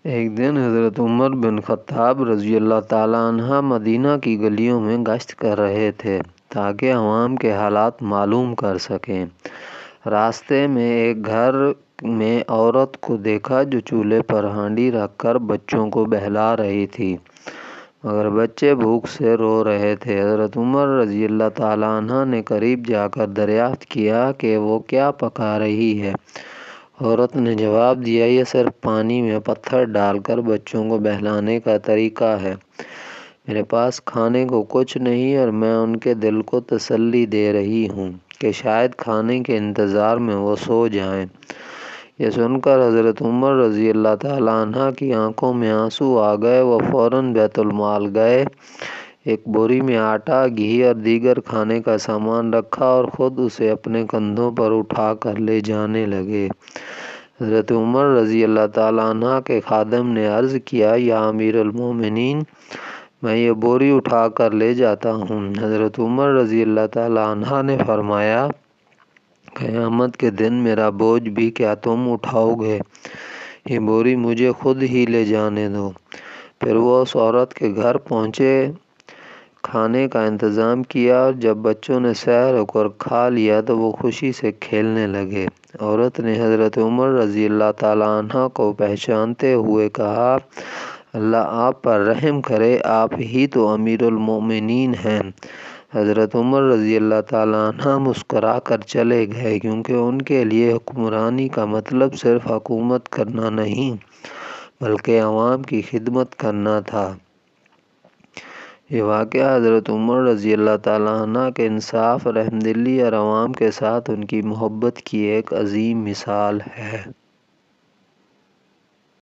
ایک دن حضرت عمر بن خطاب رضی اللہ تعالیٰ عنہ مدینہ کی گلیوں میں گشت کر رہے تھے تاکہ عوام کے حالات معلوم کر سکیں۔ راستے میں ایک گھر میں عورت کو دیکھا جو چولہے پر ہانڈی رکھ کر بچوں کو بہلا رہی تھی، مگر بچے بھوک سے رو رہے تھے۔ حضرت عمر رضی اللہ تعالیٰ عنہ نے قریب جا کر دریافت کیا کہ وہ کیا پکا رہی ہے۔ عورت نے جواب دیا، یہ صرف پانی میں پتھر ڈال کر بچوں کو بہلانے کا طریقہ ہے۔ میرے پاس کھانے کو کچھ نہیں اور میں ان کے دل کو تسلی دے رہی ہوں کہ شاید کھانے کے انتظار میں وہ سو جائیں۔ یہ سن کر حضرت عمر رضی اللہ تعالیٰ عنہ کی آنکھوں میں آنسو آ گئے۔ وہ فوراً بیت المال گئے، ایک بوری میں آٹا، گھی اور دیگر کھانے کا سامان رکھا اور خود اسے اپنے کندھوں پر اٹھا کر لے جانے لگے۔ حضرت عمر رضی اللہ تعالیٰ عنہ کے خادم نے عرض کیا، یا امیر المومنین، میں یہ بوری اٹھا کر لے جاتا ہوں۔ حضرت عمر رضی اللہ تعالیٰ عنہ نے فرمایا، قیامت کے دن میرا بوجھ بھی کیا تم اٹھاؤ گے؟ یہ بوری مجھے خود ہی لے جانے دو۔ پھر وہ اس عورت کے گھر پہنچے، کھانے کا انتظام کیا اور جب بچوں نے سحر ہو کر کھا لیا تو وہ خوشی سے کھیلنے لگے۔ عورت نے حضرت عمر رضی اللہ تعالیٰ عنہ کو پہچانتے ہوئے کہا، اللہ آپ پر رحم کرے، آپ ہی تو امیر المومنین ہیں۔ حضرت عمر رضی اللہ تعالیٰ عنہ مسکرا کر چلے گئے، کیونکہ ان کے لیے حکمرانی کا مطلب صرف حکومت کرنا نہیں بلکہ عوام کی خدمت کرنا تھا۔ یہ واقعہ حضرت عمر رضی اللہ تعالیٰ عنہ کے انصاف، رحمدلی اور عوام کے ساتھ ان کی محبت کی ایک عظیم مثال ہے۔